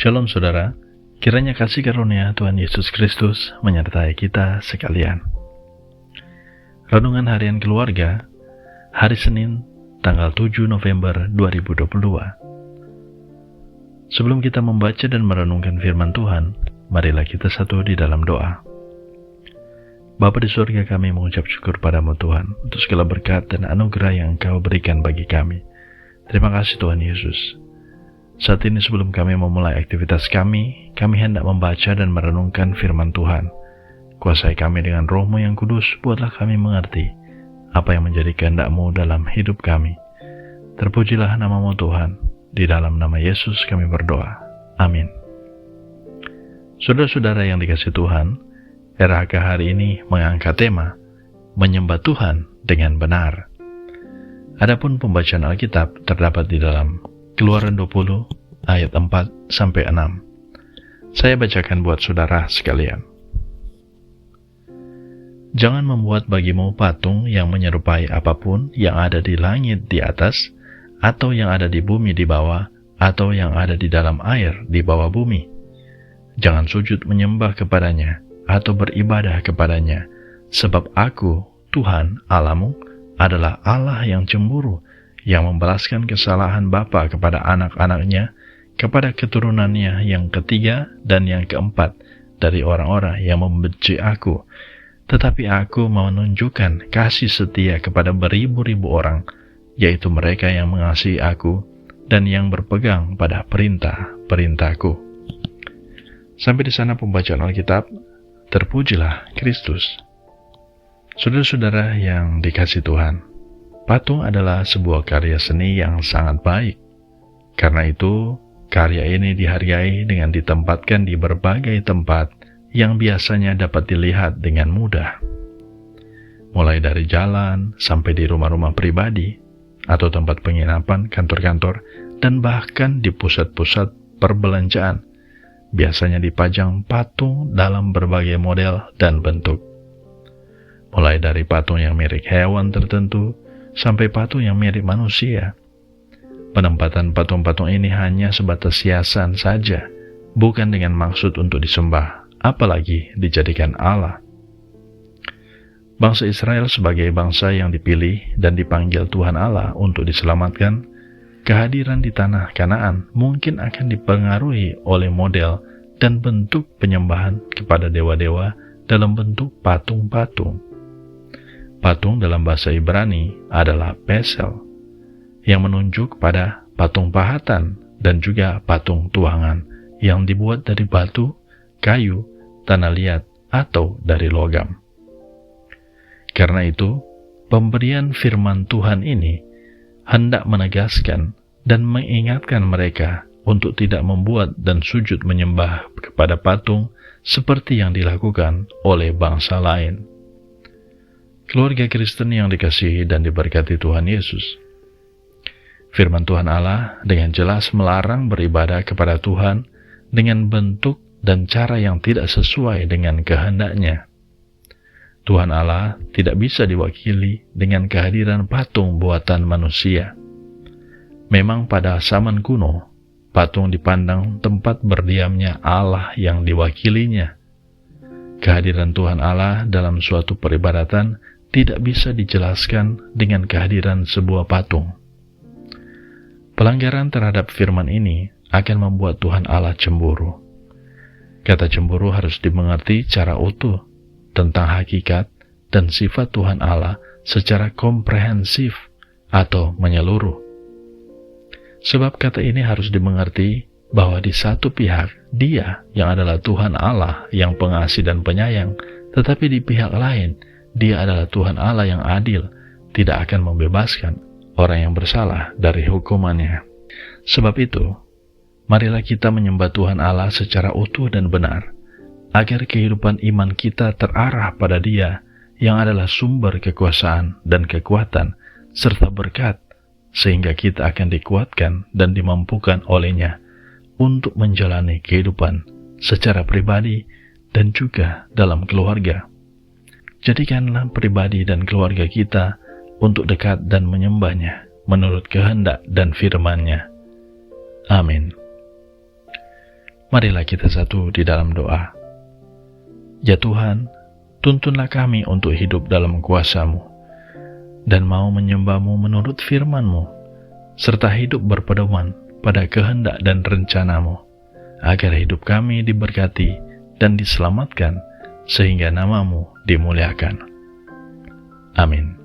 Shalom saudara, kiranya kasih karunia Tuhan Yesus Kristus menyertai kita sekalian. Renungan Harian Keluarga, hari Senin, tanggal 7 November 2022. Sebelum kita membaca dan merenungkan firman Tuhan, marilah kita satu di dalam doa. Bapa di surga, kami mengucap syukur padamu Tuhan, untuk segala berkat dan anugerah yang Engkau berikan bagi kami. Terima kasih Tuhan Yesus. Saat ini sebelum kami memulai aktivitas kami hendak membaca dan merenungkan firman Tuhan. Kuasai kami dengan Roh-Mu yang kudus, buatlah kami mengerti apa yang menjadi kehendak-Mu dalam hidup kami. Terpujilah nama-Mu Tuhan, di dalam nama Yesus kami berdoa. Amin. Saudara-saudara yang dikasihi Tuhan, RHK hari ini mengangkat tema, menyembah Tuhan dengan benar. Adapun pembacaan Alkitab terdapat di dalam Keluaran 20 ayat 4-6. Saya bacakan buat saudara sekalian. Jangan membuat bagimu patung yang menyerupai apapun yang ada di langit di atas, atau yang ada di bumi di bawah, atau yang ada di dalam air di bawah bumi. Jangan sujud menyembah kepadanya, atau beribadah kepadanya, sebab Aku, Tuhan Allahmu, adalah Allah yang cemburu, yang membalaskan kesalahan bapa kepada anak-anaknya, kepada keturunannya yang ketiga dan yang keempat dari orang-orang yang membenci Aku. Tetapi Aku mau menunjukkan kasih setia kepada beribu-ribu orang, yaitu mereka yang mengasihi Aku dan yang berpegang pada perintah-perintahku. Sampai di sana pembacaan Alkitab. Terpujilah Kristus. Saudara-saudara yang dikasihi Tuhan, patung adalah sebuah karya seni yang sangat baik. Karena itu, karya ini dihargai dengan ditempatkan di berbagai tempat yang biasanya dapat dilihat dengan mudah. Mulai dari jalan sampai di rumah-rumah pribadi, atau tempat penginapan, kantor-kantor, dan bahkan di pusat-pusat perbelanjaan. Biasanya dipajang patung dalam berbagai model dan bentuk. Mulai dari patung yang mirip hewan tertentu, sampai patung yang mirip manusia. Penempatan patung-patung ini hanya sebatas hiasan saja, bukan dengan maksud untuk disembah, apalagi dijadikan Allah. Bangsa Israel sebagai bangsa yang dipilih dan dipanggil Tuhan Allah untuk diselamatkan, kehadiran di tanah Kanaan mungkin akan dipengaruhi oleh model dan bentuk penyembahan kepada dewa-dewa dalam bentuk patung-patung. Patung dalam bahasa Ibrani adalah pesel, yang menunjuk pada patung pahatan dan juga patung tuangan yang dibuat dari batu, kayu, tanah liat, atau dari logam. Karena itu, pemberian firman Tuhan ini hendak menegaskan dan mengingatkan mereka untuk tidak membuat dan sujud menyembah kepada patung seperti yang dilakukan oleh bangsa lain. Keluarga Kristen yang dikasihi dan diberkati Tuhan Yesus, firman Tuhan Allah dengan jelas melarang beribadah kepada Tuhan dengan bentuk dan cara yang tidak sesuai dengan kehendak-Nya. Tuhan Allah tidak bisa diwakili dengan kehadiran patung buatan manusia. Memang pada zaman kuno, patung dipandang tempat berdiamnya Allah yang diwakilinya. Kehadiran Tuhan Allah dalam suatu peribadatan tidak bisa dijelaskan dengan kehadiran sebuah patung. Pelanggaran terhadap firman ini akan membuat Tuhan Allah cemburu. Kata cemburu harus dimengerti secara utuh tentang hakikat dan sifat Tuhan Allah secara komprehensif atau menyeluruh. Sebab kata ini harus dimengerti bahwa di satu pihak Dia yang adalah Tuhan Allah yang pengasih dan penyayang, tetapi di pihak lain Dia adalah Tuhan Allah yang adil, tidak akan membebaskan orang yang bersalah dari hukumannya. Sebab itu, marilah kita menyembah Tuhan Allah secara utuh dan benar, agar kehidupan iman kita terarah pada Dia yang adalah sumber kekuasaan dan kekuatan serta berkat, sehingga kita akan dikuatkan dan dimampukan oleh-Nya untuk menjalani kehidupan secara pribadi dan juga dalam keluarga. Jadikanlah pribadi dan keluarga kita untuk dekat dan menyembah-Nya menurut kehendak dan firman-Nya. Amin. Marilah kita satu di dalam doa. Ya Tuhan, tuntunlah kami untuk hidup dalam kuasa-Mu, dan mau menyembah-Mu menurut firman-Mu, serta hidup berpedoman pada kehendak dan rencana-Mu, agar hidup kami diberkati dan diselamatkan, sehingga nama-Mu dimuliakan. Amin.